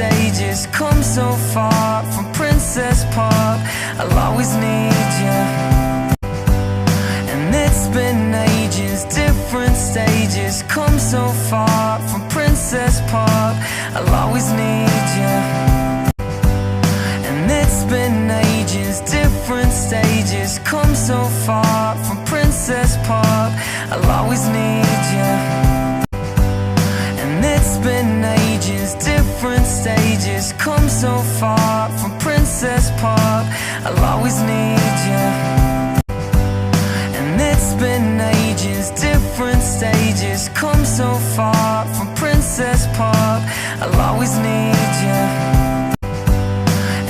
stages, come so far from Princess Park. I'll always need you. And it's been ages, different stages, come so far from Princess Park. I'll always need you. And it's been ages, different stages, come so far from Princess Park. I'll always need you. And it's been ages, different stages, come so far from Princess Park. I'll always need you. And it's been ages, different stages, come so far from Princess Park. I'll always need you.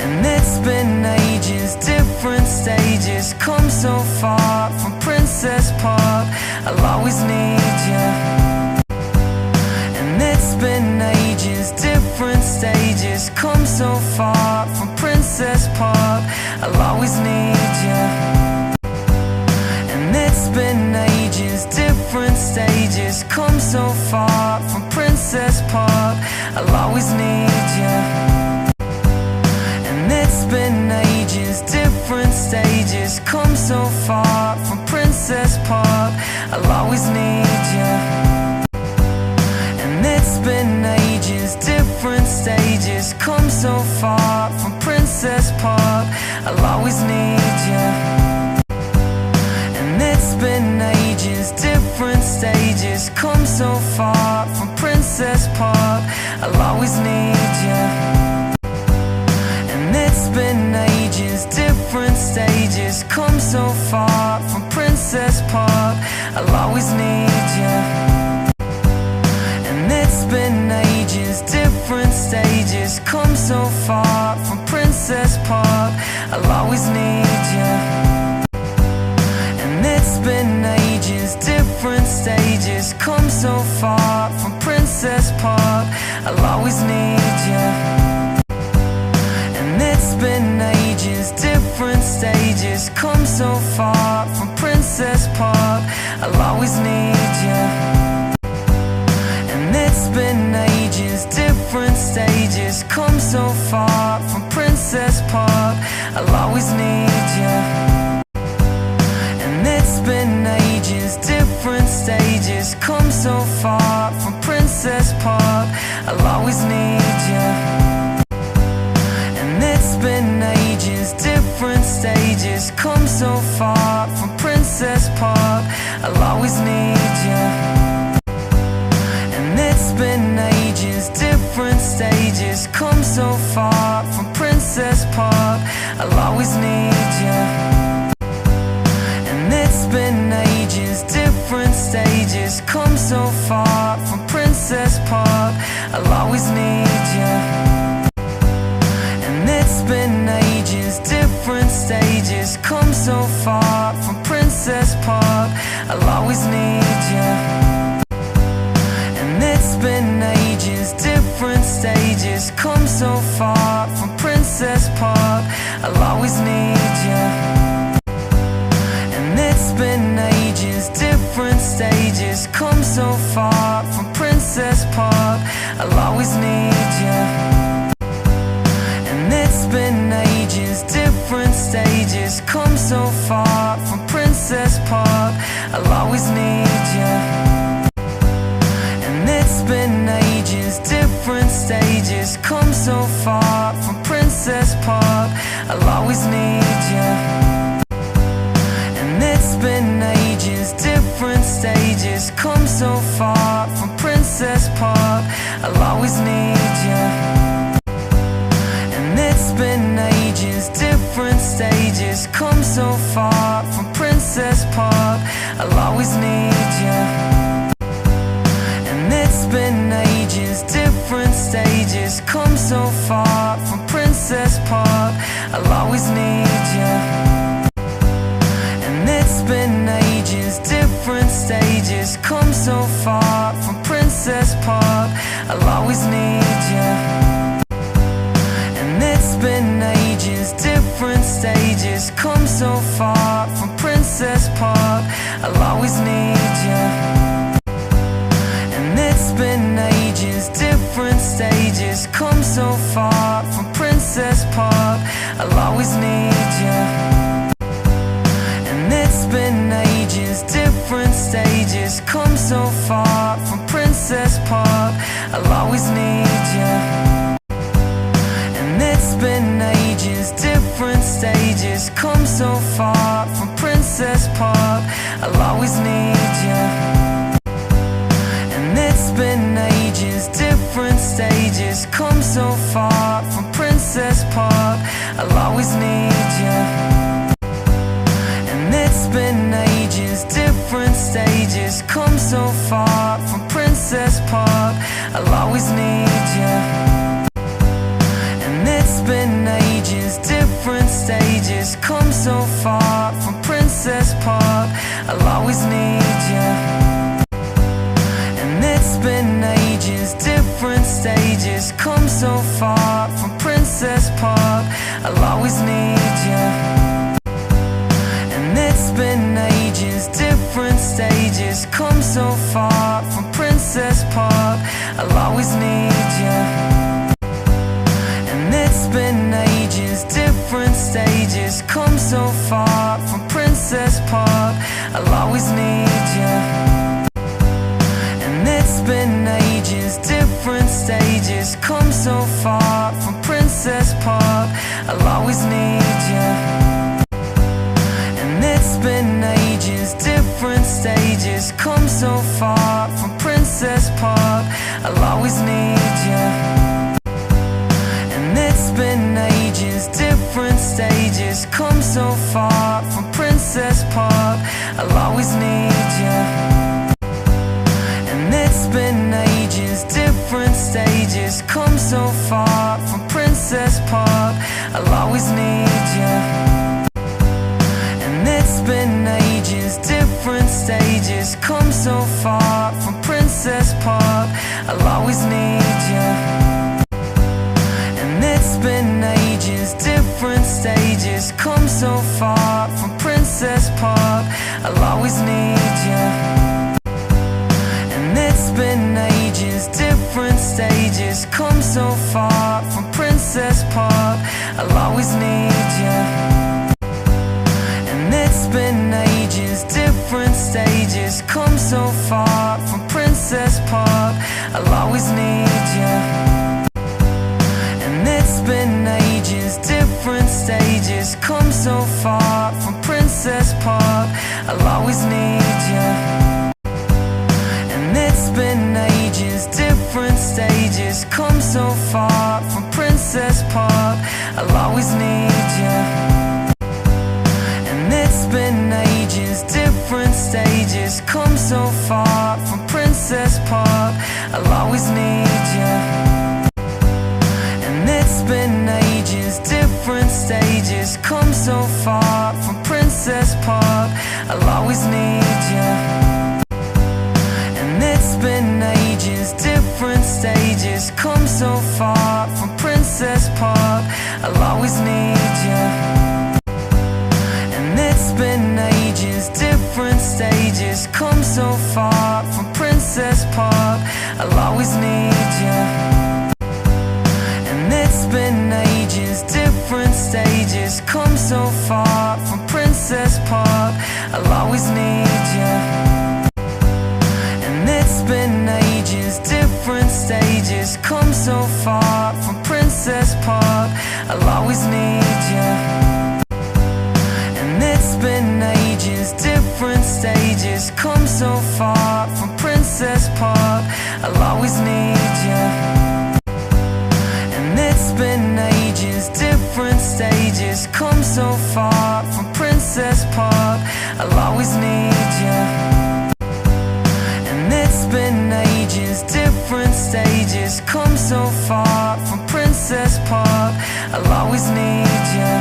And it's been ages, different stages, come so far from Princess Park. I'll always need you. And it's been ages, different stages, come so far from Princess Park. I'll always need you. And it's been ages, different stages, come so far from Princess Park. I'll always need you. And it's been ages, different stages, come so far from Princess Park. I'll always need you. And it's been ages, different stages, come so far from Princess Park. I'll always need you. And it's been ages, different stages, come so far from Princess Park. I'll always need you. And it's been ages, different stages, come so far from Princess Park. I'll always need you. And it's been ages, different stages, come so far from Princess Park. I'll always need you. And it's been ages, different stages, come so far from Princess Park. I'll always need you. And it's been ages, different stages, come so far from Princess Park. I'll always need you. And it's been ages, different stages, come so far from Princess Park. I'll always need you. And it's been ages, different stages, come so far from Princess Park. I'll always need you. And it's been ages, different stages, come so far from Princess Park. I'll always need you. And it's been ages, different stages, come so far from Princess Park. I'll always need you. And it's been ages, different stages, come so far from Princess Park. I'll always need you. And it's been ages, different stages, come so far from Princess Park. I'll always need you. And it's been ages, different stages, come so far from Princess Park. I'll always need you. And it's been ages, different stages, come so far from Princess Park. I'll always need you. And it's been ages, different stages, come so far from Princess Park. I'll always need you. And it's been ages, different stages, come so far from Princess Park. I'll always need you. And it's been ages, different stages, come so far from Princess Park. I'll always need you. And it's been ages, different stages, come so far from Princess Park. I'll always need you. And it's been ages, different stages, come so far from Princess Park. I'll always need you. And it's been ages, different stages, come so far from Princess Park. I'll always need you. And it's been ages, different stages, come so far from Princess Park. I'll always need you. And it's been ages, different stages, come so far from Princess Park. I'll always need you. And it's been ages, different stages, come so far from Princess Park. I'll always need you. And it's been ages, different stages, come so far from Princess Park. I'll always need you. And it's been ages, different stages, come so far from Princess Park. I'll always need you. And it's been ages, different stages, come so far from Princess Park. I'll always need you. And it's been ages, different stages, come so far from Princess Park. I'll always need you. And it's been ages, different stages, come so far from Princess Park. I'll always need you. And it's been ages, different stages, come so far from Princess Park. I'll always need you. And it's been ages, different stages, come so far from Princess Park. I'll always need you. And it's been ages, different stages, come so far from Princess Park. I'll always need you. And it's been ages, different stages, come so far from Princess Park. I'll always need you. And it's been ages, different stages, come so far from Princess Park. I'll always need you. And it's been ages, different stages, come so far from Princess Park. I'll always need you. And it's been ages, different stages, come so far from Princess Park. I'll always need you. And it's been ages, different stages, come so far from Princess Park. I'll always need you. And it's been ages, different stages, come so far from Princess Park. I'll always need you. And it's been ages, different stages, come so far from Princess Park. I'll always need you. And it's been ages, different stages, come so far from Princess Park. I'll always need you. And it's been ages, different stages, come so far from Princess Park. I'll always need you. And it's been ages, different stages, come so far from Princess Park. I'll always need you. And it's been ages, different stages, come so far from Princess Park. I'll always need you. And it's been ages, different stages, come so far from Princess Park. I'll always need you. And it's been ages, different stages, come so far from Princess Park. I'll always need you. And it's been ages, different stages, come so far from Princess Park. I'll always need you. And it's been ages, different stages, come so far from Princess Park. I'll always need you. And it's been ages, different stages, come so far from Princess Park. I'll always need you. And it's been ages, different stages, come so far from Princess Park. I'll always need you. And it's been ages, different stages, come so far from Princess Park. I'll always need you.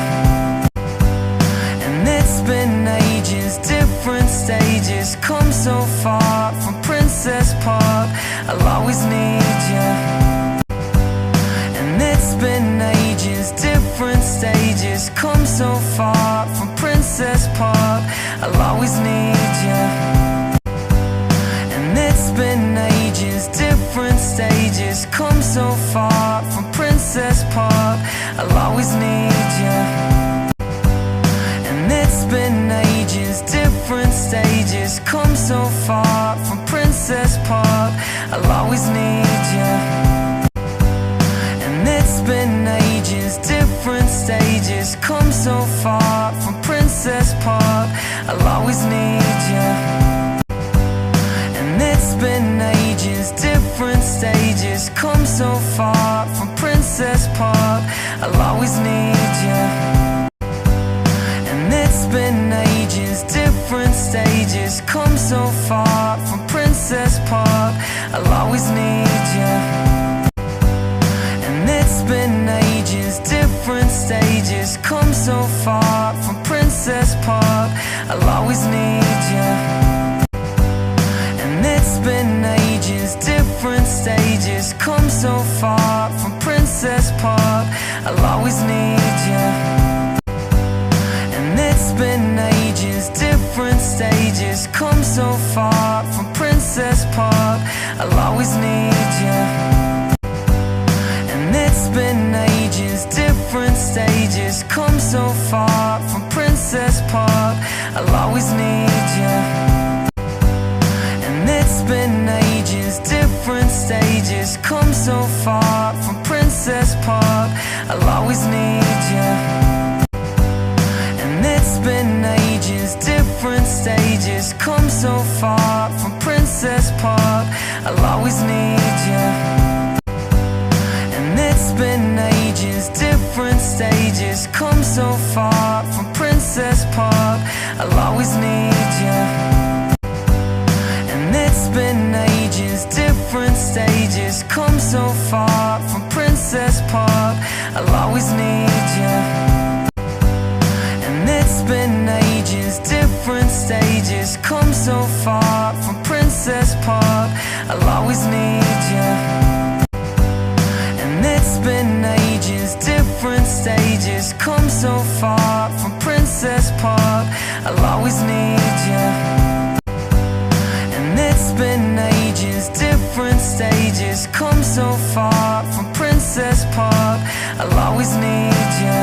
And it's been ages, different stages, come so far from Princess Park. I'll always need you. And it's been ages, different stages, come so far from Princess Park. I'll always need you. And it's been ages, different stages, come so far from Princess always need you. And it's been ages, different stages, come so far from Princess Park. I'll always need you. And it's been ages, different stages, come so far from Princess Park. I'll always need you. And it's been ages, different stages, come so far from Princess Park. I'll always need you. And it's been ages, different stages, come so far from Princess Park. I'll always need you. And it's been ages, different stages, come so far from Princess Park. I'll always need you. And it's been ages, different stages, come so far from Princess Park. I'll always need you. And it's been ages, different stages, come so far from Princess Park. I'll always need you. And it's been ages, different stages, come so far from Princess Park. I'll always need you. And it's been ages, different stages, come so far from Princess Park. I'll always need you. And it's been ages, different stages, come so far from Princess Park. I'll always need you. And it's been ages, different stages, come so far from Princess Park. I'll always need you. And it's been ages, different stages, come so far from Princess Park. I'll always need you. And it's been ages, different stages, come so far from Princess Park. I'll always need you. And it's been ages, different stages, come so far from Princess Park. I'll always need you. And it's been ages, different stages, come so far from Princess Park. I'll always need you.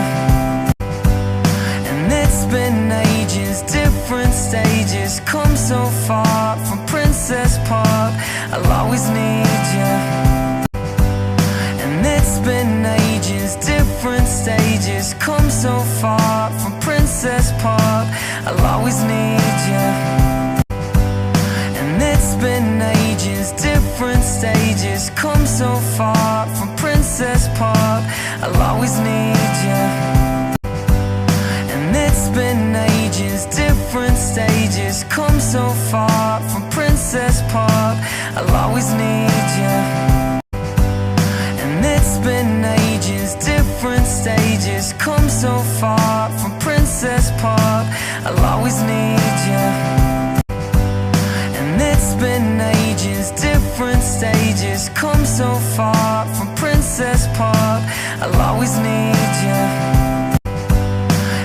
And it's been ages, different stages, come so far from Princess Park. I'll always need you. And it's been ages, different stages, come so far from Princess Park. I'll always need you. And it's been ages, different stages, come so far from Princess Park. I'll always need you. And it's been ages, different stages, come so far from Princess Park. I'll always need you. And it's been ages, different stages, come so far from Princess Park. I'll always need you. And it's been ages, different stages, come so far from Princess Park. I'll always need you.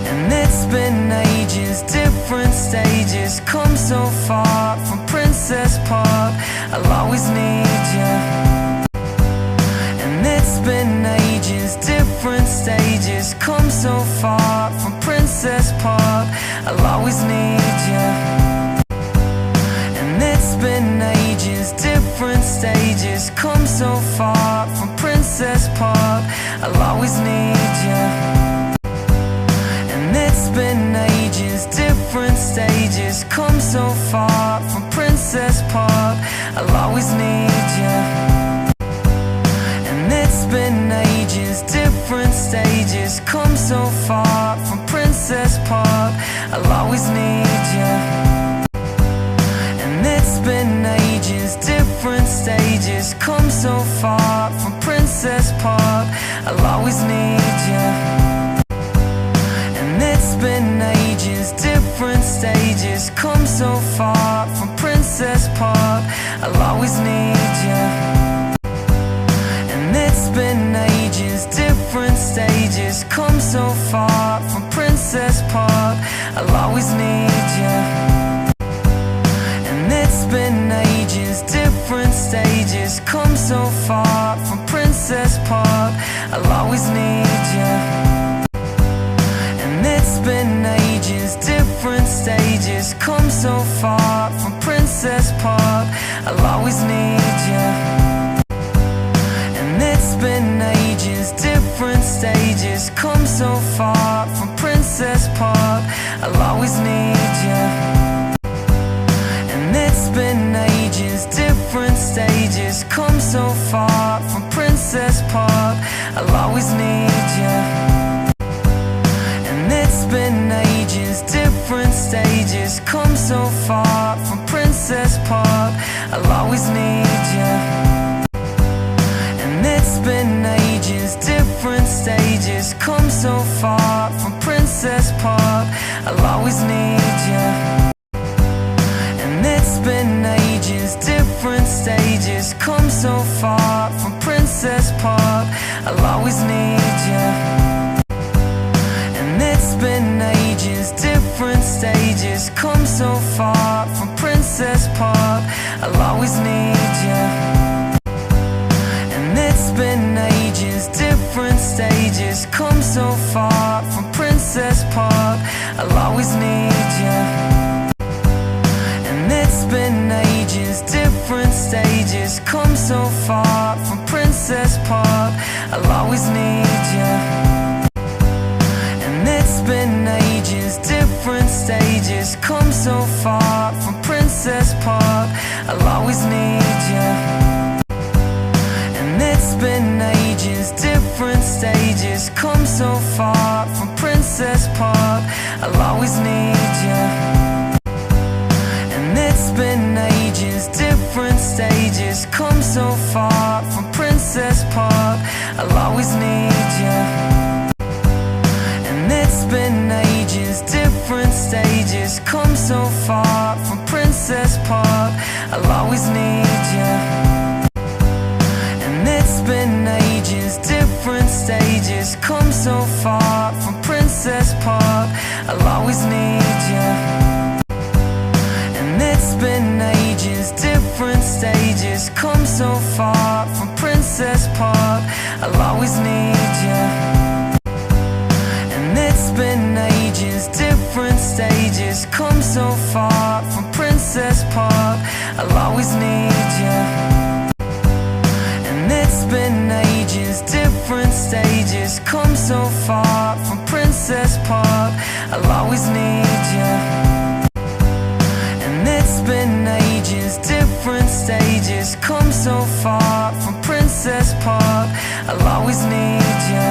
And it's been ages, different stages, come so far from Princess Park. I'll always need you. And it's been ages, different stages, come so far from Princess Park. I'll always need you. And it's been ages, different stages, come so far from Princess Park. I'll always need you. And it's been ages, different stages, come so far from Princess Park. I'll always need you. And it's been ages, different stages, come so far from Princess Park. I'll always need you. And it's been ages, different stages, come so far from Princess Park. I'll always need you. And it's been ages, different stages, come so far from Princess Park. I'll always need you. And it's been ages, different stages, come so far from Princess Park. I'll always need you. And it's been ages, different stages, come so far from Princess Park. I'll always need you. stages, come so far from Princess Park. I'll always need you. And it's been ages, different stages, come so far from Princess Park. I'll always need you. And it's been ages, different stages, come so far from Princess Park. I'll always need you. And it's been ages, different stages, come so far from Princess Park. I'll always need you. And it's been ages, different stages, come so far from Princess Park. I'll always need you. And it's been ages, different stages, come so far from Princess Park. I'll always need you. And it's been ages, different stages, come so far from Princess Park. I'll always need you. And it's been ages, different stages, come so far from Princess Park. I'll always need you. And it's been ages, different stages, come so far from Princess Park. I'll always need you. And it's been ages, different stages, come so far from Princess Park. I'll always need you. And it's been ages, different stages, come so far from Princess Park. I'll always need you. And it's been ages, different stages, come so far from Princess Park. I'll always need you. And it's been ages, different stages, come so far from Princess Park. I'll always need you. And it's been ages, different stages, come so far from Princess Park. I'll always need you. And it's been ages, different stages, come so far from Princess Park. I'll always need you. And it's been ages, different stages, come so far from Princess Park. I'll always need you.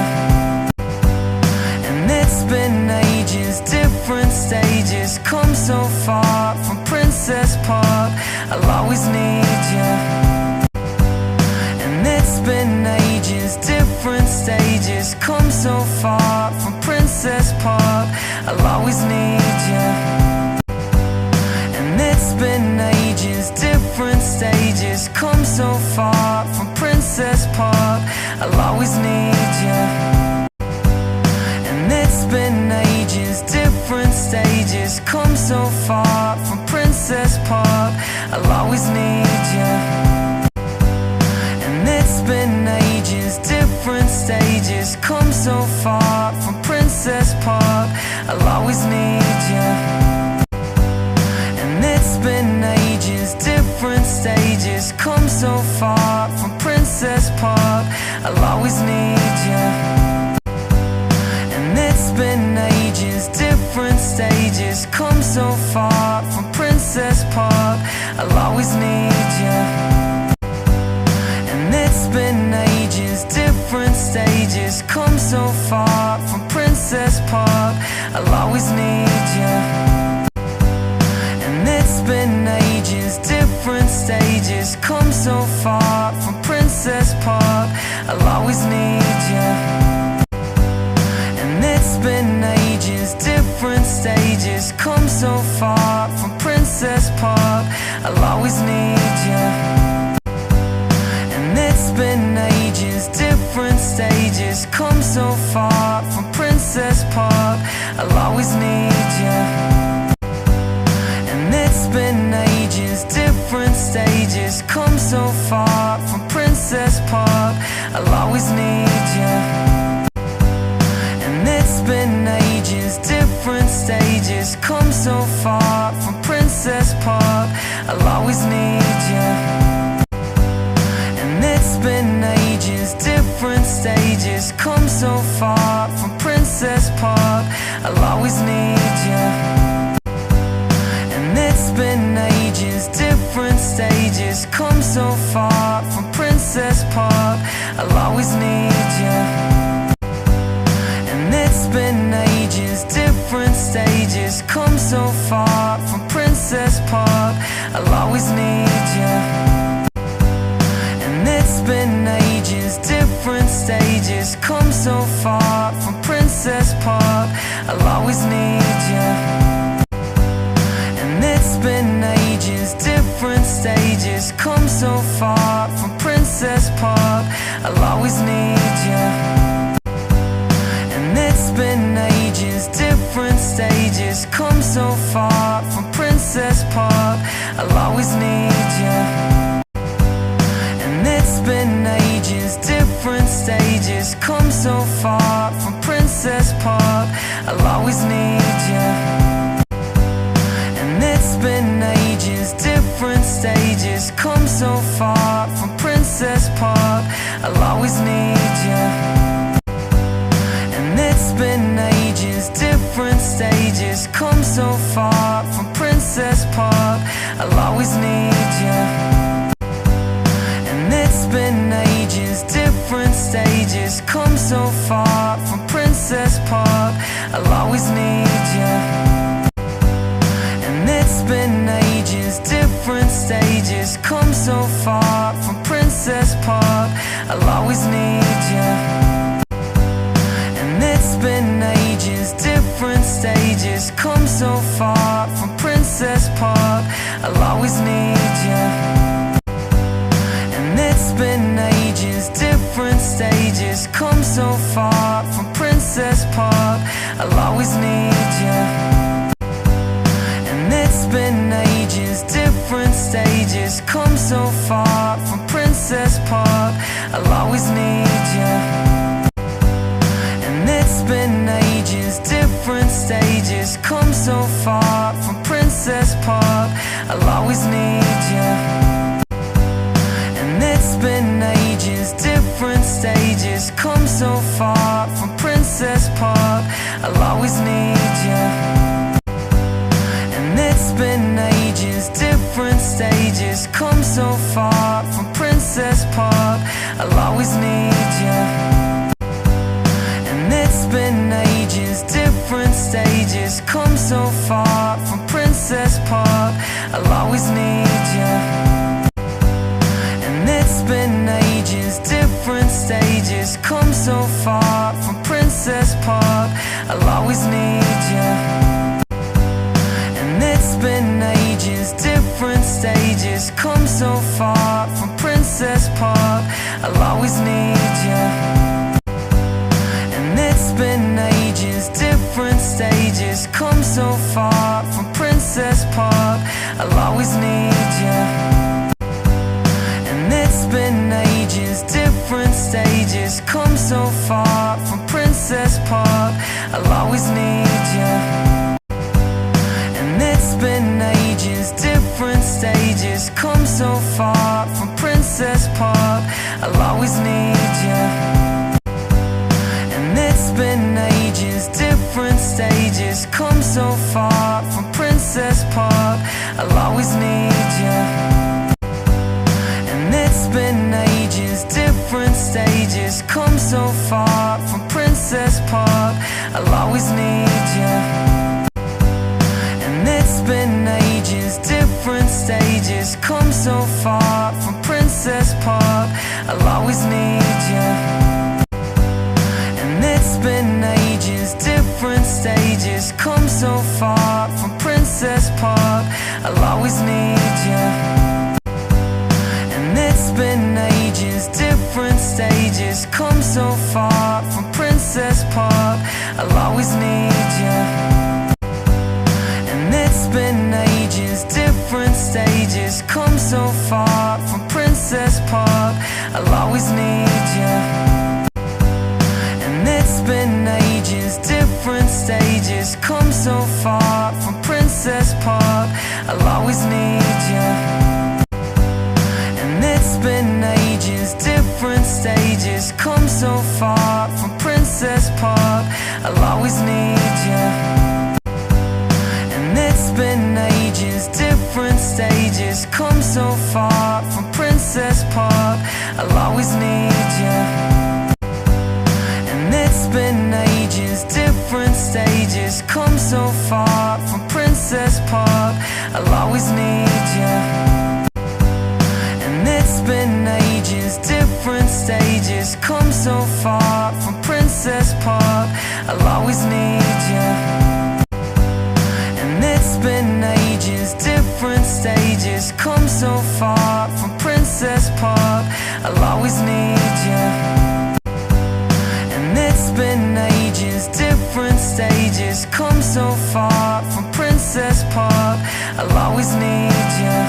And it's been ages, different stages, come so far from Princess Park. I'll always need you. And it's been ages, different stages, come so far from Princess Park. I'll always need you. And it's been ages, different stages, come so far from Princess Park. I'll always need you. And it's been ages, different stages, come so far from Princess Park. I'll always need you. And it's been ages, different stages, come so far from Princess Park. I'll always need you. And it's been ages, different stages, come so far from Princess Park. I'll always need you. And it's been ages, different stages, come so far from Princess Park. I'll always need you. And it's been ages, different stages, come so far from Princess Park. I'll always need you. And it's been ages, different stages, come so far from Princess Park. I'll always need you. And it's been ages, different stages, come so far from Princess Park. I'll always need you. And it's been ages, different stages, come so far from Princess Park. I'll always need you. And it's been ages, different stages, come so far from Princess Park. I'll always need you. And it's been ages, different stages, come so far from Princess Park. I'll always need you. And it's been ages, different stages, come so far from Princess Park. I'll always need you. And it's been ages, different stages, come so far far from Princess Park. I'll always need you. And it's been ages, different stages, come so far from Princess Park. I'll always need you. And it's been ages, different stages, come so far from Princess Park. I'll always need you. And it's been ages, different stages, come so far from Princess Park. I'll always need you. And it's been ages, different stages, come so far from Princess Park. I'll always need you. And it's been ages, different stages, come so far from Princess Park. I'll always need you. And it's been ages, different stages, come so far from Princess Park. I'll always need you. And it's been ages, different stages, come so far from Princess Park. I'll always need you. And it's been ages, different stages, come so far from Princess Park. I'll always need you. And it's been ages, different stages, come so far from Princess Park. I'll always need you. And it's been ages, different stages, come so far from Princess Park. I'll always need you. And it's been ages, different stages, come so far from Princess Park. I'll always need you. And it's been ages, different stages, come so far from Princess Park. I'll always need you. And it's been ages, different stages, come so far from Princess Park. I'll always need you. And it's been ages, different stages, come so far from Princess Park. I'll always need you. And it's been ages, different stages, come so far from Princess Park. I'll always need you. And it's been ages, different stages, come so far from Princess Park. I'll always need you. And it's been ages, different stages, come so far from Princess Park. I'll always need you. And it's been ages, different stages, come so far from Princess Park. I'll always need you. And it's been ages, different stages, come so far from Princess Park. I'll always need you. And it's been ages, different stages, come so far from Princess Park. I'll always need you. And it's been ages, different stages, come so far from Princess Park. I'll always need you. And it's been ages, different stages, come so far from Princess Park. I'll always need you. And it's been ages, different stages, come so far from Princess Park. I'll always need you. And it's been ages, different stages, come so far from Princess Park. I'll always need you. And it's been ages, different stages, come so far from Princess Park. I'll always need you. And it's been ages, different stages, come so far from Princess Park. I'll always need you. And it's been ages, different stages, come so far from Princess Park. I'll always need you. And it's been ages, different stages, come so far from Princess Park. I'll always need you. And it's been ages, different stages, come so far from Princess Park. I'll always need you. And it's been ages, different stages, come so far from Princess Park. I'll always need you. And it's been ages, different stages, come so far from Princess Park. I'll always need you. And it's been ages, different stages, come so far from Princess Park. I'll always need you. And it's been ages, different stages, come so far from Princess Park. I'll always need you. And it's been ages, different stages, come so far from Princess Park. I'll always need you.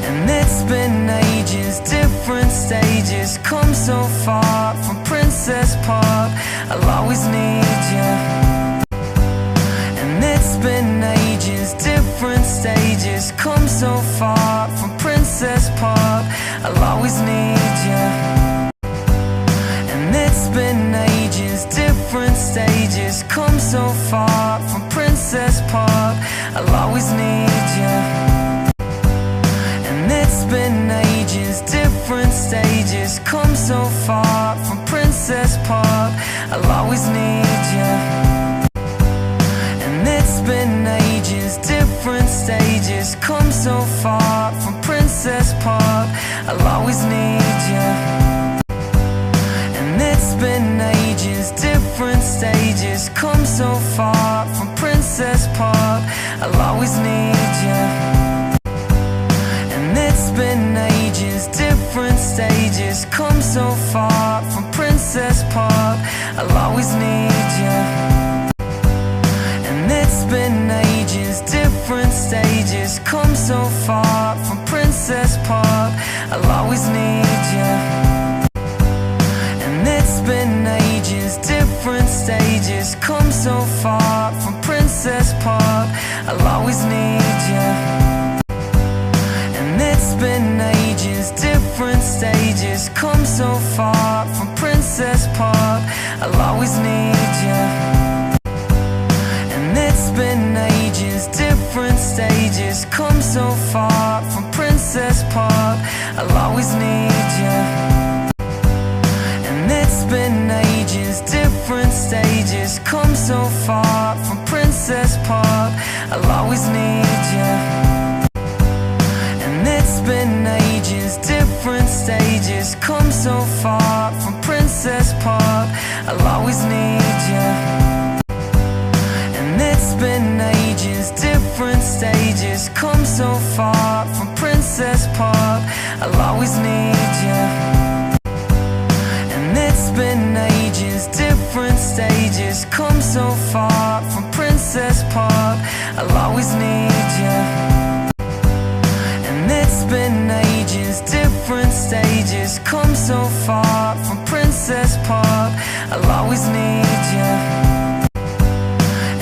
And it's been ages, different stages, come so far from Princess Park. I'll always need you. And it's been ages, different stages, come so far from Princess Park. I'll always need you. And it's been ages, different stages, come so far from Princess Park. I'll always need you. And it's been ages, different stages, come so far from Princess Park. I'll always need you. And it's been ages, different stages, come so far from Princess Park. I'll always need you. And it's been ages, different stages, come so far from Princess Park. I'll always need you. And it's been ages, different stages, come so far from Princess Park. I'll always need you. And it's been ages, different stages, come so far from Princess Park. I'll always need you. And it's been ages, different stages, come so far from Princess Park. I'll always need you. And it's been ages, different stages, come so far from Princess Park. I'll always need you. And it's been ages, different stages, come so far from Princess Park. I'll always need you. And it's been ages, different stages, come so far from Princess Park. I'll always need you. And it's been ages, different stages, come so far from Princess Park. I'll always need you. And it's been ages, different stages, come so far from Princess Park. I'll always need you. And it's been ages, different stages, come so far from Princess Park. I'll always need you. And it's been ages, different stages, come so far from Princess Park. I'll always need you.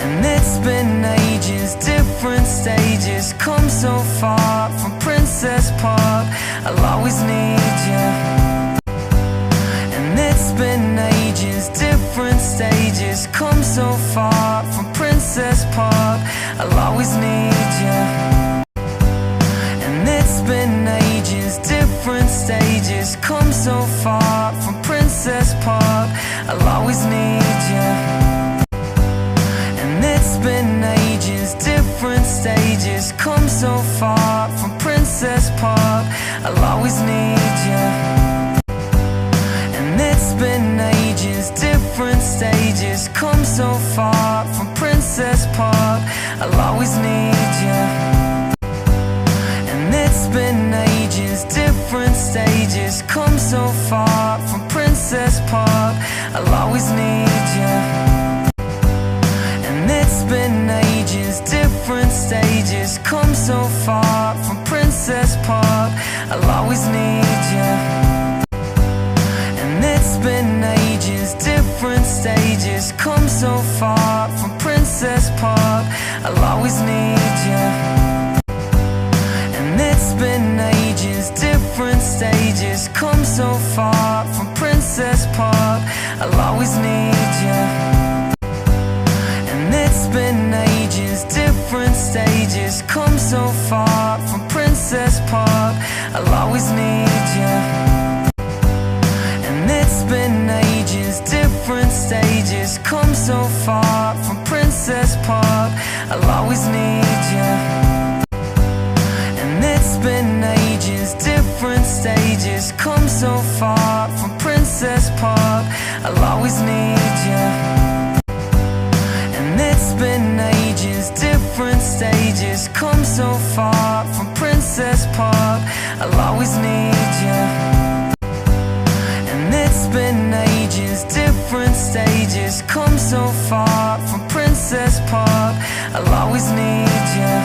And it's been ages, different stages, come so far from Princess Park. I'll always need you. And it's been ages, different stages, come so far from Princess Park. I'll always need you. And it's been ages, different stages, come so far from Princess Park. I'll always need you. And it's been ages, different stages, come so far from Princess Park. I'll always need you. And it's been ages, different stages, come so far from Princess Park. I'll always need you. And it's been ages, different stages, come so far from Princess Park. I'll always need you. And it's been ages, different stages, come so far from Princess Park. I'll always need you. And it's been ages, different stages, come so far from Princess Park. I'll always need you. And it's been ages, different stages, come so far from Princess Park. I'll always need you. And it's been ages, different stages, stages, come so far from Princess Park. I'll always need you. And it's been ages, different stages, come so far from Princess Park. I'll always need you. And it's been ages, different stages, come so far from Princess Park. I'll always need you. And it's been ages, different stages, come so far from Princess Park. I'll always need you. And it's been ages, different stages, come so far from Princess Park. I'll always need you.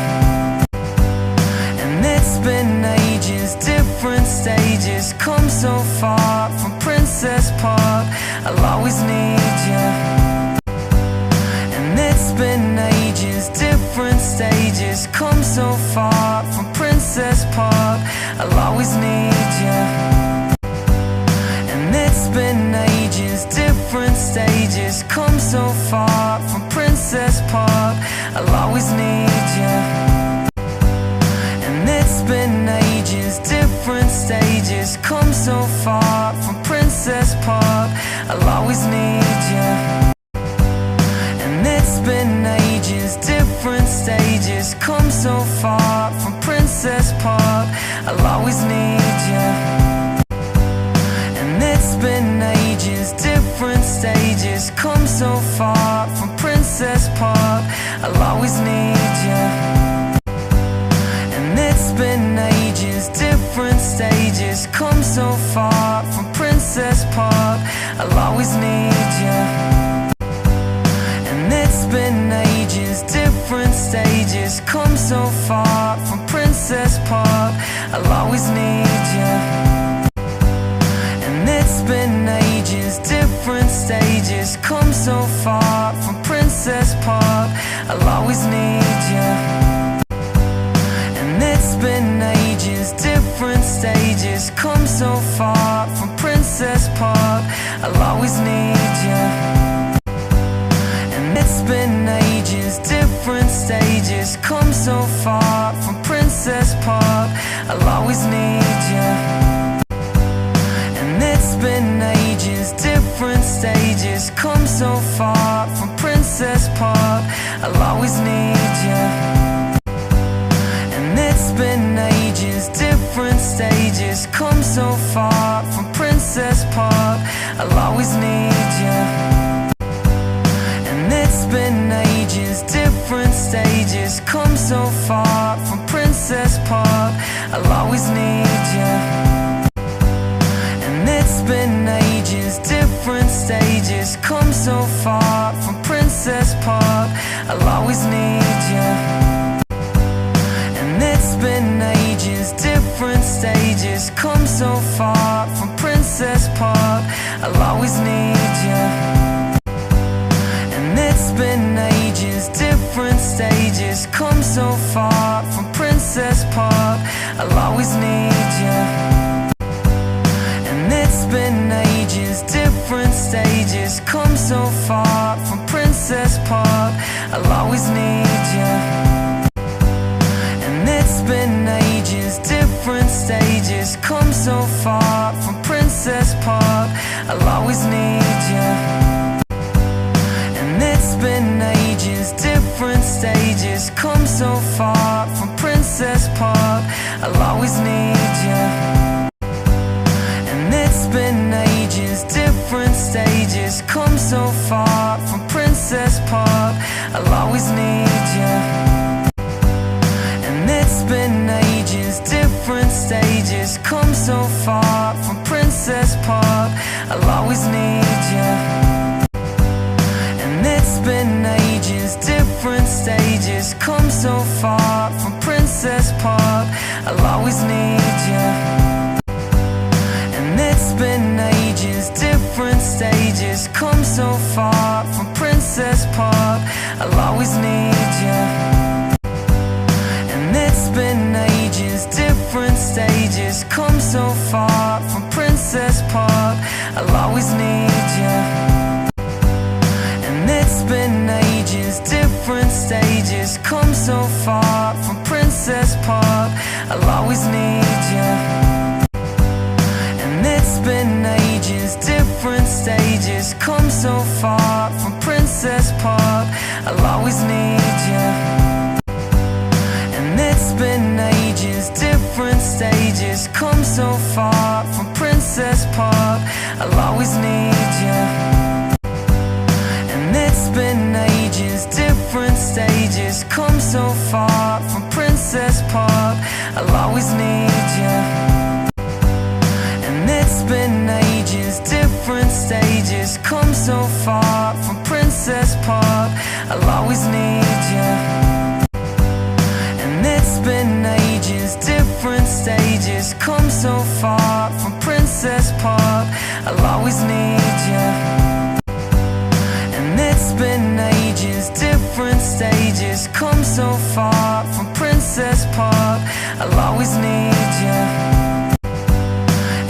And it's been ages, different stages, come so far from Princess Park. I'll always need you. And it's been ages, different stages, come so far from Princess Park. I'll always need you. And it's been ages, different stages, come so far from Princess Park. I'll always need you. And it's been ages, different stages, come so far from Princess Park. I'll always need you. And it's been ages, different stages, come so far from Princess Park. I'll always need you. And it's been ages, different stages, come so far from Princess Park. I'll always need you. And it's been ages, different stages, come so far from Princess Park. I'll always need you. And it's been ages, different stages, come so far from Princess Park. I'll always need you. And it's been ages, different stages, come so far from Princess Park. I'll always need you. And it's been ages, different stages, come so far from Princess Park. I'll always need you. And it's been ages, different stages, come so far from Princess Park. I'll always need you. And it's been ages, different stages, come so far from Princess Park. I'll always need you. And it's been ages, different stages, come so far from Princess Park. I'll always need you. And it's been ages, different stages, come so far from Princess Park. I'll always need you. And it's been ages, different stages, come so far from Princess Park. I'll always need you. And it's been ages, different stages, come so far from Princess Park. I'll always need you. And it's been ages, different stages, come so far from Princess Park. I'll always need you. And it's been ages, different stages, come so far from Princess Park. I'll always need you. And it's been ages, different stages, come so far from Princess Park. I'll always need you. And it's been ages, different stages, come so far from Princess Park. I'll always need you. And it's been ages, different stages, come so far from Princess Park. I'll always need you. And it's been ages, different stages, come so far from Princess Park. I'll always need you. And it's been ages, different stages, come so far from Princess Park. I'll always need you. And it's been ages, different stages, come so far from Princess Park. I'll always need you. And it's been ages, different stages, come so far from Princess Park. I'll always need you. And it's been ages, different different stages. Come so far from Princess Park. I'll always need you. And it's been ages, different stages. Come so far from Princess Park. I'll always need you. And it's been ages, different stages. Come so far from Princess Park. I'll always need you. And it's been ages, different stages. Come so far from Princess Park. I'll always need you. And it's been ages, different stages. Come so far from Princess Park. I'll always need you. And it's been ages, different stages. Come so far from Princess Park. I'll always need you. And it's been ages, different stages. Come so far from Princess Park. I'll always need you.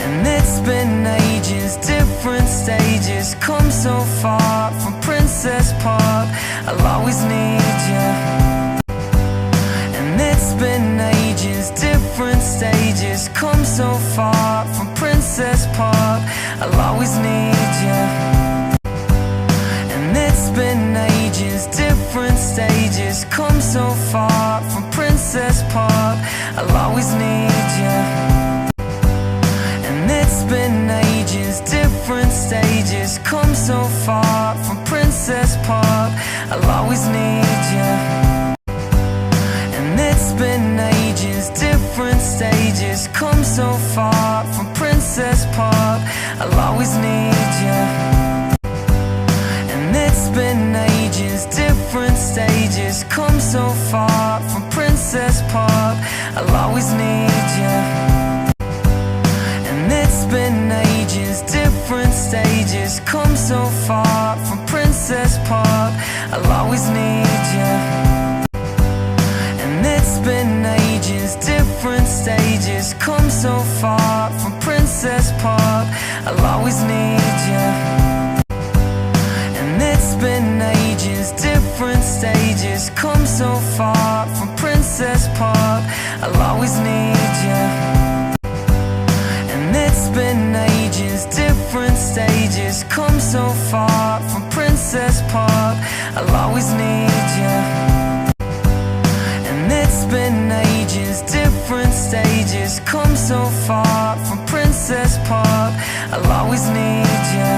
And it's been ages, different stages. Come so far from Princess Park. I'll always need you. And it's been ages, different stages. Come so far from Princess Park. I'll always need you. And it's been ages, different stages. Come so far from Princess Park. I'll always need you. And it's been ages, different stages. Come so far from Princess Park. I'll always need you. And it's been ages, different stages. Come so far from Princess Park. I'll always need you. And it's been ages, different stages. Come so far from Princess Park. I'll always need you. And it's been ages, different stages. Come so far from Princess Park. I'll always need you. And it's been ages, different stages. Come so far from Princess Park. I'll always need you. And it's been ages, different stages. Come so far from Princess Park. I'll always need you. And it's been ages, different stages. Come so far from Princess Park. I'll always need you. And it's been ages, different stages. Come so far from Princess Park. I'll always need you.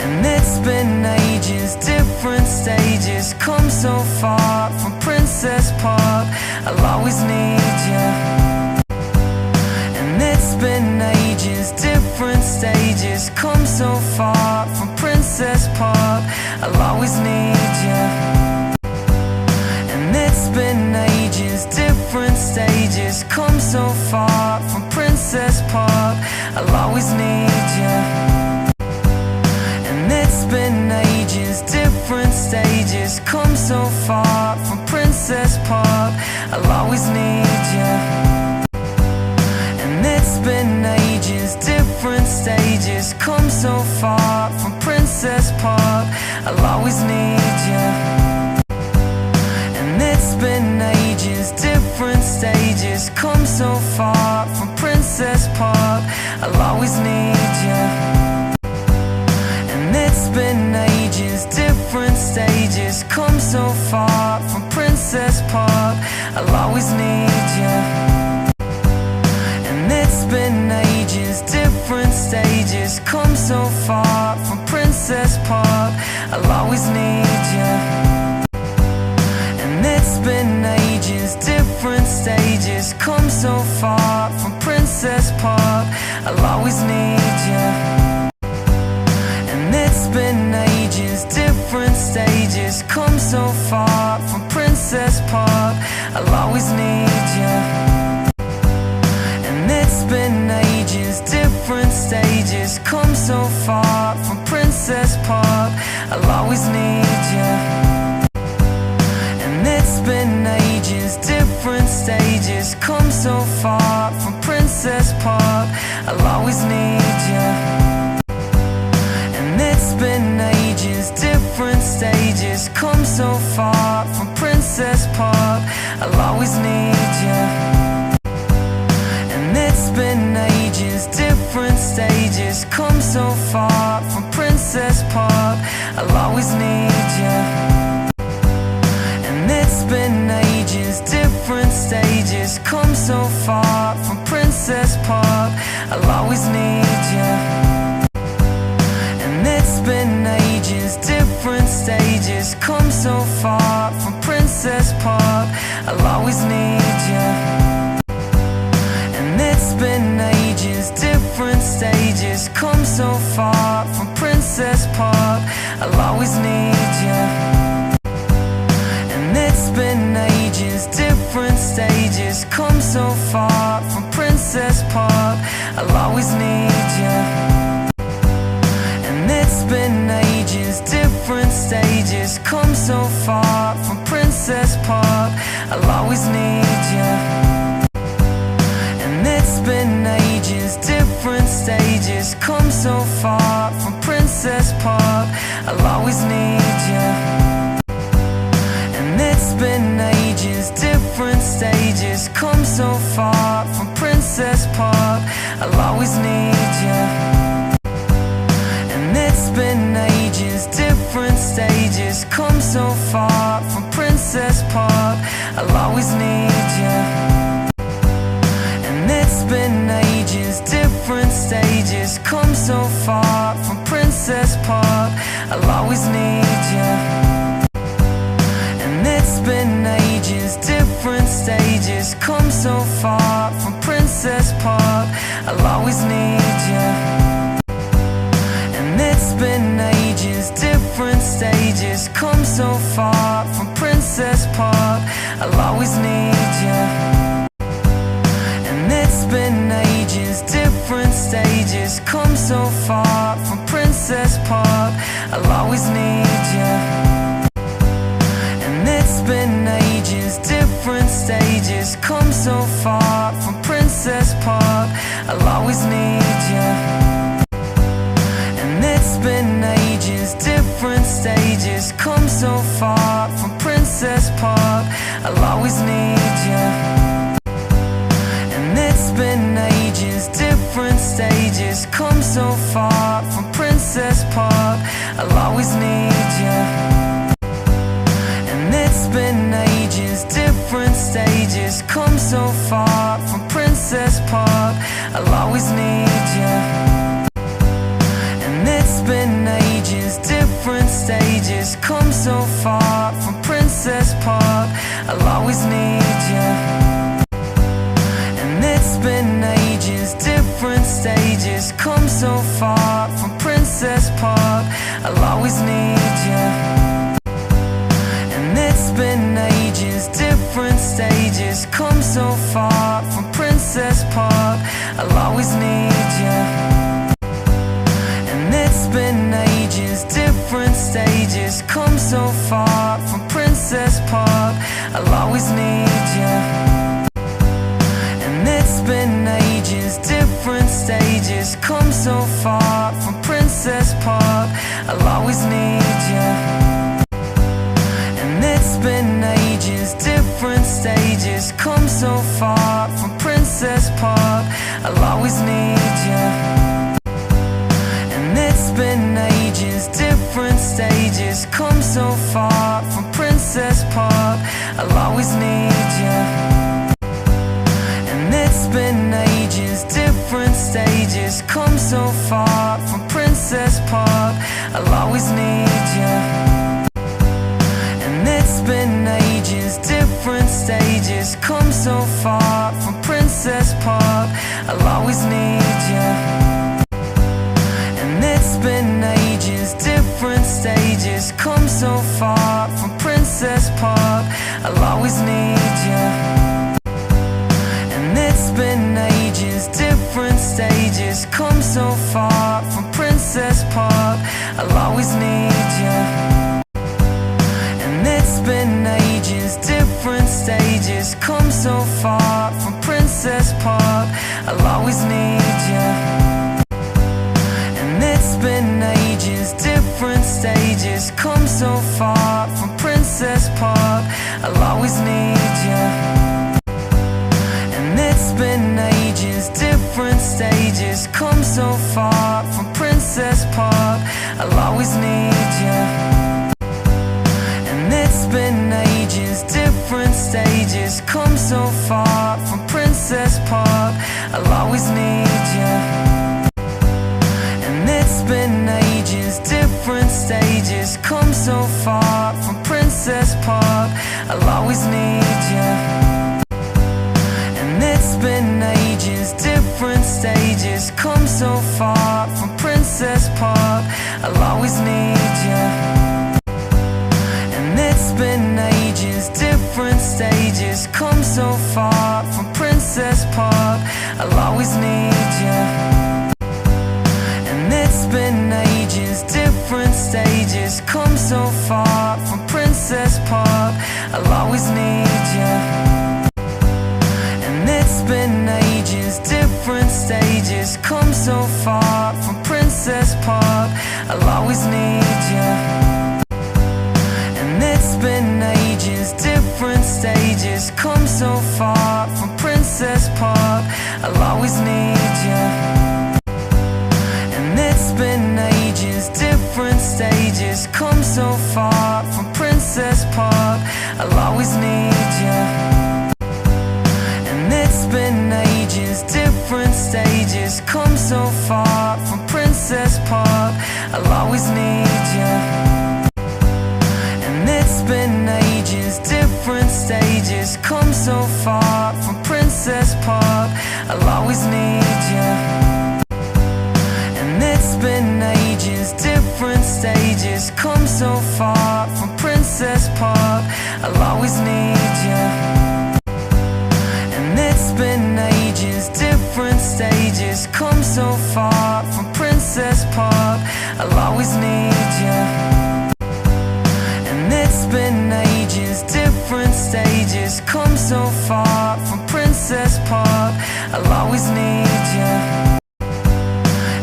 And it's been ages, different stages. Come so far from Princess Park. I'll always need you. And it's been ages, different stages. Come so far from Princess Park. I'll always need you. And it's been ages, different stages. Come so far from Princess Park. I'll always need you. And it's been ages, different stages. Come so far from Princess Park. I'll always need you. And it's been ages, different stages. Come so far from Princess Park. I'll always need you. And it's been ages, different stages. Come so far from Princess Park. I'll always need you. And it's been ages, different stages. Come so far from Princess Park. I'll always need you. And it's been ages, different stages. Come so far from Princess Park. I'll always need you. And it's been ages, different stages. Come so far from Princess Park. I'll always need you. And it's been ages, different stages. Come so far from Princess Park. I'll always need you. And it's been ages, different stages. Come so far from Princess Park. I'll always need you. And it's been ages, different stages. Come so far from Princess Park. I'll always need you. And it's been ages, different stages. stages, come so far from Princess Park. I'll always need you. And it's been ages, different stages, come so far from Princess Park. I'll always need you. And it's been ages, different stages, come so far from Princess Park. I'll always need you. And it's been ages, different stages, come so far from Princess Park. I'll always need you. And it's been ages, different stages, come so far from Princess Park. I'll always need you. And it's been ages, different stages, come so far from Princess Park. I'll always need you. And it's been ages, different stages, come so far from Princess Park. I'll always need you. And it's been ages, different stages, come so far from Princess Park. I'll always need you. And it's been ages, different stages, come so far from Princess Park. I'll always need you. And it's been ages, different stages, come so far from Princess Park. I'll always need you. And it's been ages, different stages, come so far from Princess Park. I'll always need you. And it's been ages, different stages, come so far from Princess Park. I'll always need you. And it's been ages, different stages, come so far from Princess Park. I'll always need you. And it's been ages, different stages, come so far from Princess Park. I'll always need you. And it's been ages, different stages, come so far from Princess Park. I'll always need you. And it's been ages, different stages, come so far from Princess Park. I'll always need you. And it's been ages, different stages, come so far from Princess Park. I'll always need you. And it's been ages, different stages, come so far from Princess Park. I'll always need you. And it's been ages, different stages, come so far from Princess Park. I'll always need you. And it's been ages, different stages, come so far from Princess Park. I'll always need you. And it's been ages, different stages, come so far from Princess Park. I'll always need you. And it's been ages, different stages, come so far from Princess Park. I'll always need you. And it's been ages, different stages, come so far from Princess Park. I'll always need you. And it's been ages, different stages, come so far from Princess Park. I'll always need you. And it's been ages, different stages, come so far from Princess Park. I'll always need you. And it's been ages, different stages, come so far from Princess Park. I'll always need you. And it's been ages, different stages, come so far from Princess Park. I'll always need you. And it's been ages, different stages, come so far from Princess Park. I'll always need you. And it's been ages, different stages, come so far from Princess Park. I'll always need you. And it's been ages, different stages, come so far from Princess Park. I'll always need you. And it's been ages, different stages, come so far stages, come so far from Princess Park. I'll always need you. And it's been ages, different stages, come so far from Princess Park. I'll always need you. And it's been ages, different stages, come so far from Princess Park. I'll always need you. And it's been ages, different stages, come so far from Princess Park. I'll always need you. And it's been ages, different stages, come so far from Princess Park. I'll always need you. And it's been ages, different stages, come so far from Princess Park. I'll always need you. And it's been ages, different stages, come so far from Princess Park. I'll always need you. And it's been ages, different stages, come so far from Princess Park. I'll always need you. And it's been ages, different stages, come so far from Princess Park. I'll always need you. And it's been ages, different stages, come so far from Princess Park. I'll always need you. And it's been ages, different stages, come so far from Princess Park. I'll always need you. And it's been ages, different stages, come so far from Princess Park. I'll always need you. And it's been ages, different stages, come so far from Princess Park. I'll always need you. And it's been ages, different stages, come so far from Princess Park. I'll always need you.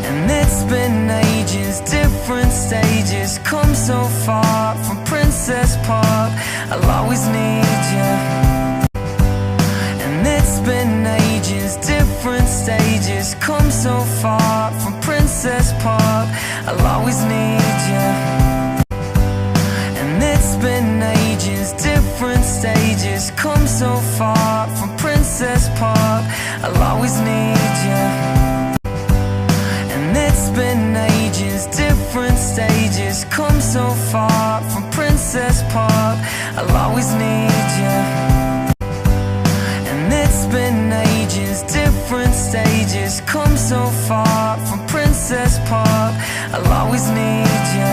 And it's been ages, different stages, come so far from Princess Park. I'll always need you. And it's been ages, different stages, come so far from Princess Park. I'll always need you. And it's been ages, different stages, come so far from Princess Park. I'll always need you. And it's been ages, different stages, come so far from Princess Park. I'll always need you. And it's been ages, different stages, come so far from Princess Park. I'll always need you.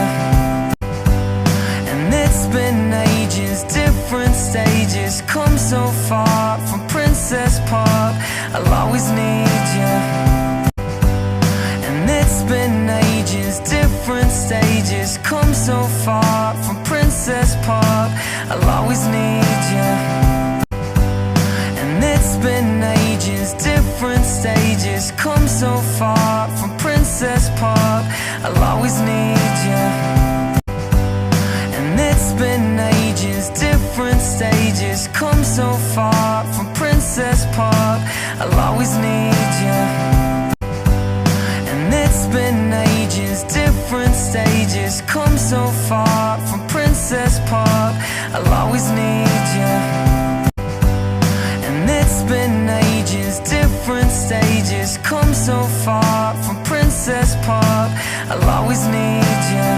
And it's been ages, different stages, come so far from Princess Park. I'll always need you. And it's been ages, different stages, come so far from Princess Park. I'll always need you. And it's been ages, different stages, come so far from Princess Park. I'll always need you. And it's been ages, different stages, come so far from Princess Park. I'll always need you. And it's been ages, different stages, come so far from Princess Park. I'll always need you. And it's been ages, different stages, come so far from Princess Park. I'll always need you.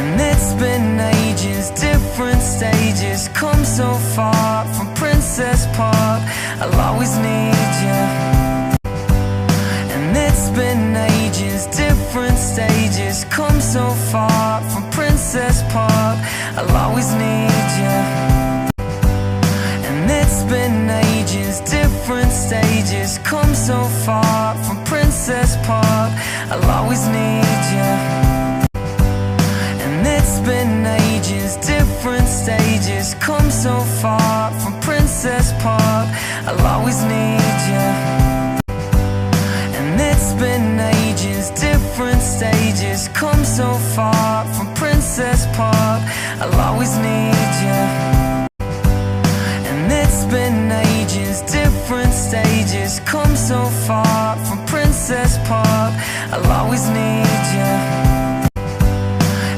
And it's been ages, different stages, come so far from Princess Park. I'll always need you. And it's been ages, different stages, come so far from Princess Park. I'll always need you. And it's been ages, different stages, come so far from Princess Park. I'll always need you. And it's been ages, different stages, come so far from Princess Park. I'll always need you. And it's been ages, different stages, come so far from Princess Park. I'll always need you. And it's been ages, different stages, stages, come so far from Princess Park. I'll always need you.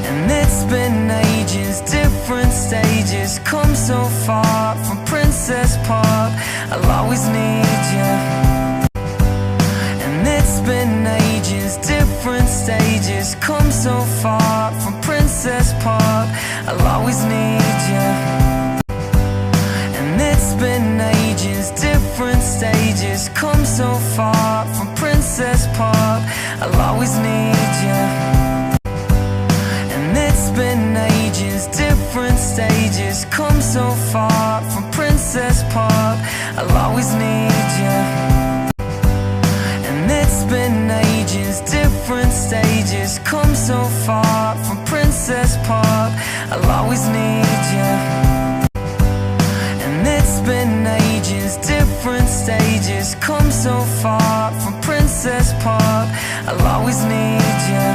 And it's been ages, different stages, come so far from Princess Park. I'll always need you. And it's been ages, different stages, come so far from Princess Park. I'll always need you. And it's been ages, different stages, come so far from Princess Park. I'll always need you. And it's been ages, different stages, come so far from Princess Park. I'll always need you. And it's been ages, different stages, come so far from Princess Park. I'll always need you. And it's been ages, different stages, come so far from Princess Park. I'll always need you.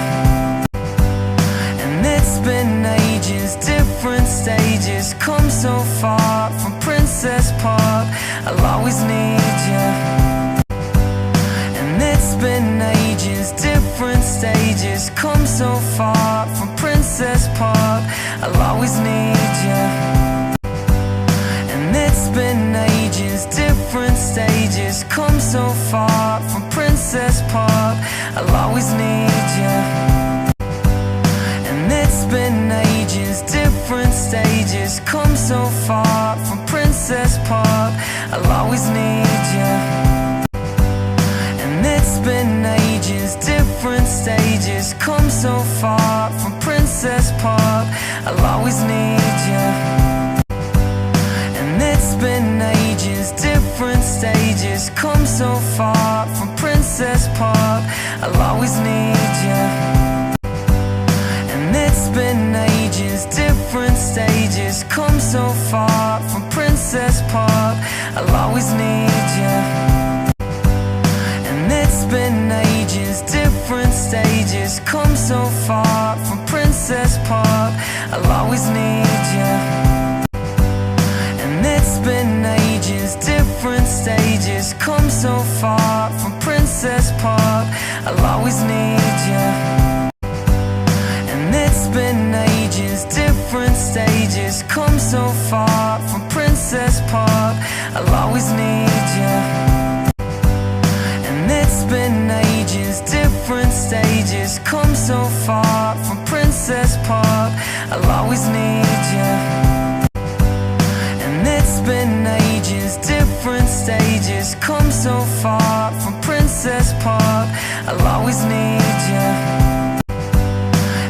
And it's been ages, different stages, come so far from Princess Park. I'll always need you. And it's been ages, different stages, come so far from Princess Park. I'll always need you. And it's been ages, different stages, come so far from Princess Park. I'll always need you. And it's been ages, different stages, come so far from Princess Park. I'll always need you. And it's been ages, different stages, come so far from Princess Park. I'll always need you. And it's been ages, different stages, come so far from Princess Park. I'll always need you. And it's been ages, different stages, come so far from Princess Park. I'll always need you. And it's been ages, different stages, come so far from Princess Park. I'll always need you. And it's been ages, different stages, come so far from Princess Park. I'll always need you. And it's been ages, different stages, come so far from Princess Park. I'll always need you. And it's been ages, different stages, come so far from Princess Park. I'll always need you. And it's been ages, different stages, come so far from Princess Park. I'll always need you.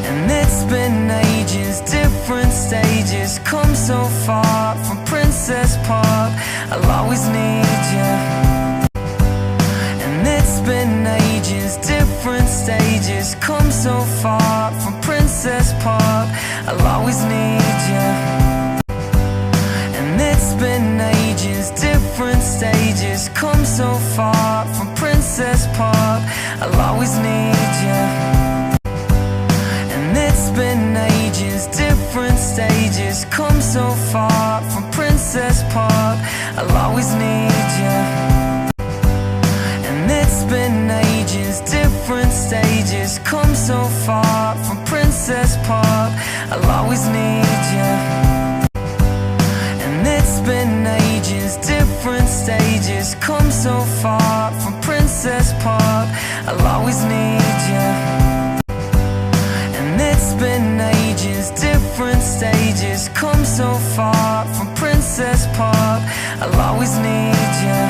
And it's been ages, different stages, come so far from Princess Park. I'll always need you. And it's been ages, different stages, come so far from Princess Park. I'll always need you. And it's been ages, different stages, come so far from Princess Park. I'll always need you. And it's been ages, different stages, come so far from Princess Park. I'll always need you. And it's been ages, different stages, come so far from Princess Park. I'll always need you. And it's been ages, different stages, come so far from Princess Park. I'll always need you. And it's been ages, different stages, come so far from Princess Park. I'll always need you.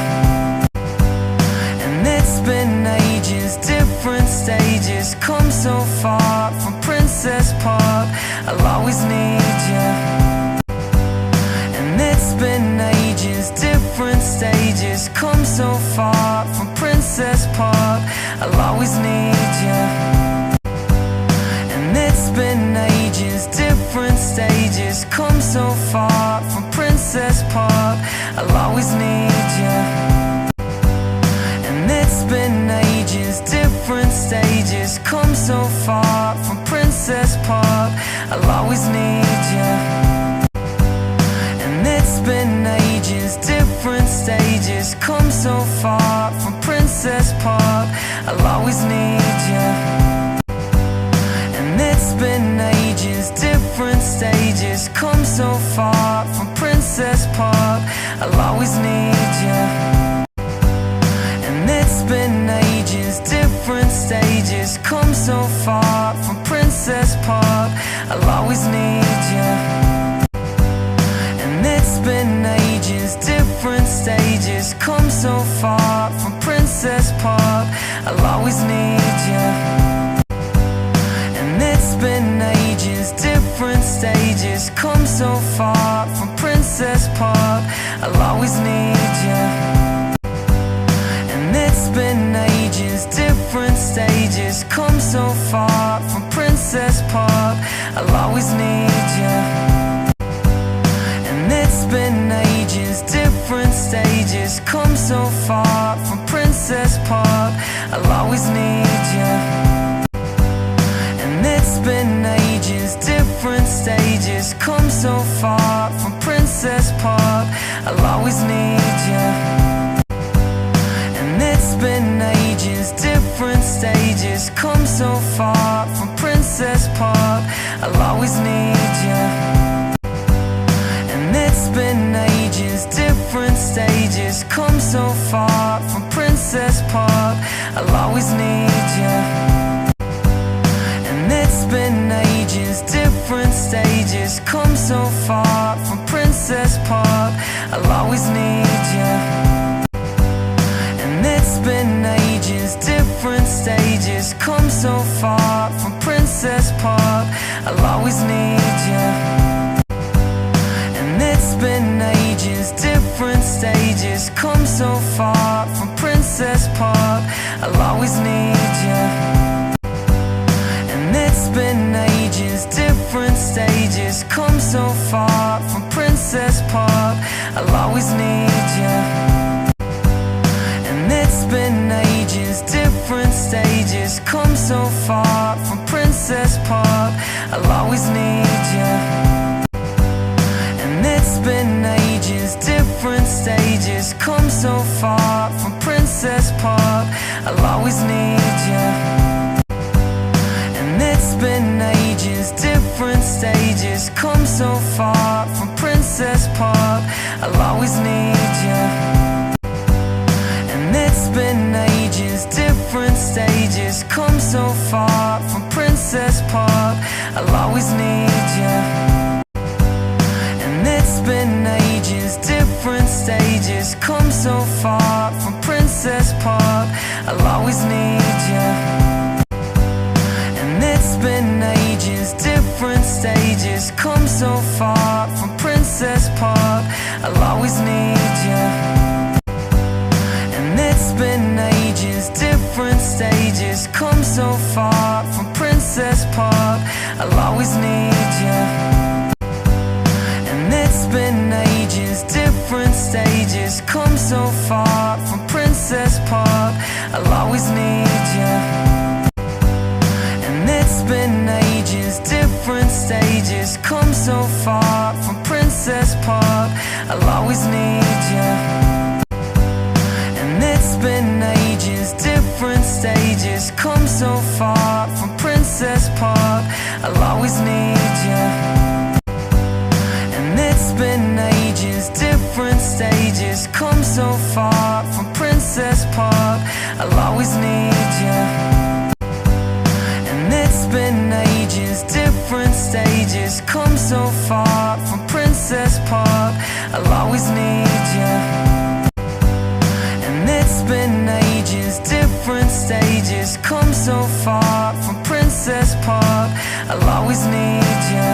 And it's been ages, different stages, come so far from Princess Park. I'll always need you. And it's been ages, different stages, come so far from Princess Park. I'll always need you. And it's been ages, different stages, come so far from Princess Park. I'll always need you. And it's been ages, different stages, come so far from Princess Park. I'll always need you. And it's been ages, different different stages. Come so far from Princess Park. I'll always need you. And it's been ages, different stages. Come so far from Princess Park. I'll always need you. And it's been ages, different stages. Come so far from Princess Park. I'll always need you. And it's been ages, different stages. Come so far from Princess Park. I'll always need you. And it's been ages, different stages. Come so far from Princess Park. I'll always need you. And it's been ages, different stages. Come so far from Princess Park. I'll always need you. And it's been ages, different stages. Come so far from Princess Park. I'll always need you. And it's been ages, different stages. Come so far from Princess Park. I'll always need you. And it's been ages, different stages. Come so far from Princess Park. I'll always need you. And it's been ages, different stages. Come so far from Princess Park. I'll always need you. And it's been ages, different stages. Come so far from Princess Park. I'll always need you. And it's been ages, different stages. Come so far from Princess Park. I'll always need you. And it's been ages, different stages. Come so far from Princess Park. I'll always need you. And it's been ages, different stages. Come so far from Princess Park. I'll always need you. And it's been ages, different stages. Come so far from Princess Park. I'll always need you. And it's been ages, different stages. Come so far from Princess Park. I'll always need you. And it's been ages, different stages. Come so far from Princess Park. I'll always need you. And it's been ages, different stages. Come so far from Princess Park. I'll always need you. And it's been ages, different stages. Come so far from Princess Park. I'll always need you. And it's been ages, different stages. Come so far from Princess Park. I'll always need you. And it's been ages, different stages. Come so far from Princess Park. I'll always need you. And it's been ages, different stages. Come so far from Princess Park. I'll always need you. And it's been ages, different stages. Come so far from Princess Park. I'll always need you. And it's been ages, different stages. Come so far from Princess Park. I'll always need you. And it's been ages, different stages. Come so far from Princess Park. I'll always need you. And it's been ages, different stages. Come so far from Princess Park. I'll always need you. And it's been ages, different stages. Come so far from Princess Park. I'll always need you.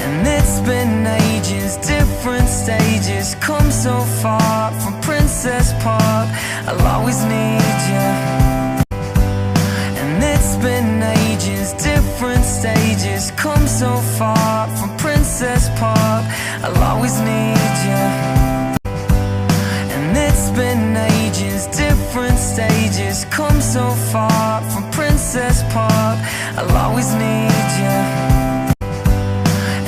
And it's been ages, different stages. Come so far from Princess Park. I'll always need you. And it's been ages, different stages. Come so far from Princess Park. I'll always need you. And it's been ages, different stages. Come so far from Princess Park. I'll always need you.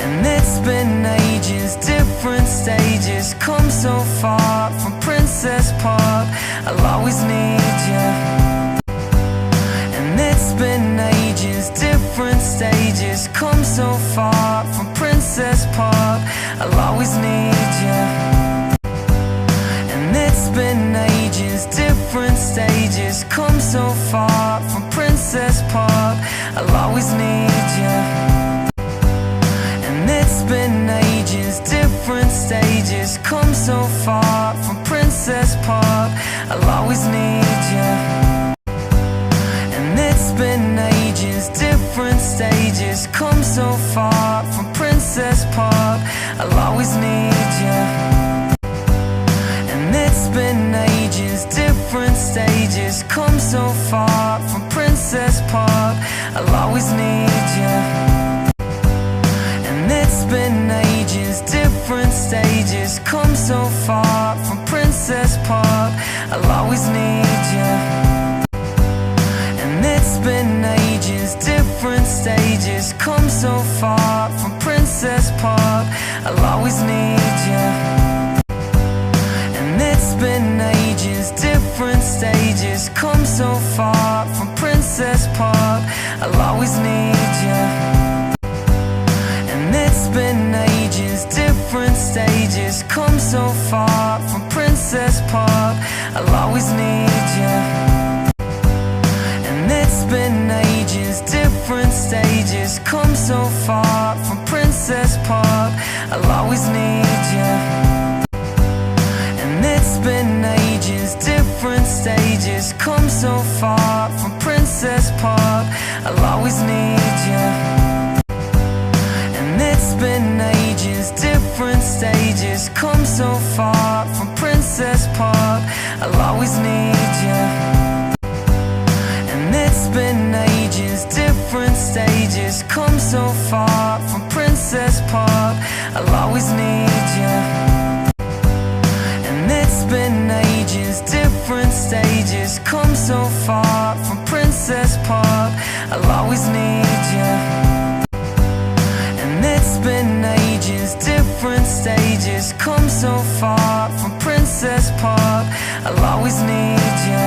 And it's been ages, different stages. Come so far from Princess Park. I'll always need you. And it's been ages, different stages, come so far from Princess Park. I'll always need you. And it's been ages, different stages, come so far from Princess Park. I'll always need you. And it's been ages, different stages, come so far from Princess Park. I'll always need you. And it's been ages, different stages, come so far from Princess Park. I'll always need you. And it's been ages, different stages, come so far from Princess Park. I'll always need you. And it's been ages, different stages, come so far from Princess Park. I'll always need you. And it's been ages, different stages, come so far from Princess Park. I'll always need you. And it's been ages, different stages, come so far from Princess Park. I'll always need you. And it's been ages, different stages, come so far from Princess Park. I'll always need you. And it's been ages, different stages, come so far from Princess Park. I'll always need you. And it's been ages, different stages, come so far from Princess Park. I'll always need you. And it's been ages, different stages, come so far from Princess Park. I'll always need you. And it's been ages, different stages, come so far from Princess Park. I'll always need you. And it's been ages, different stages, come so far from Princess Park. I'll always need you. And it's been ages, different stages, come so far from Princess Park. I'll always need you.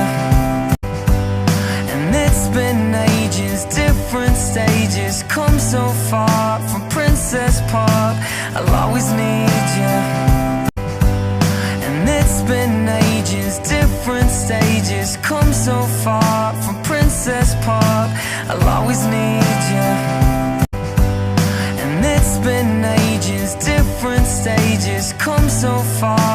And it's been ages, different stages, come so far from Princess Park. I'll always need you. And it's been ages, different stages, come so far from Princess Park. I'll always need you. And it's been ages, different stages, come so far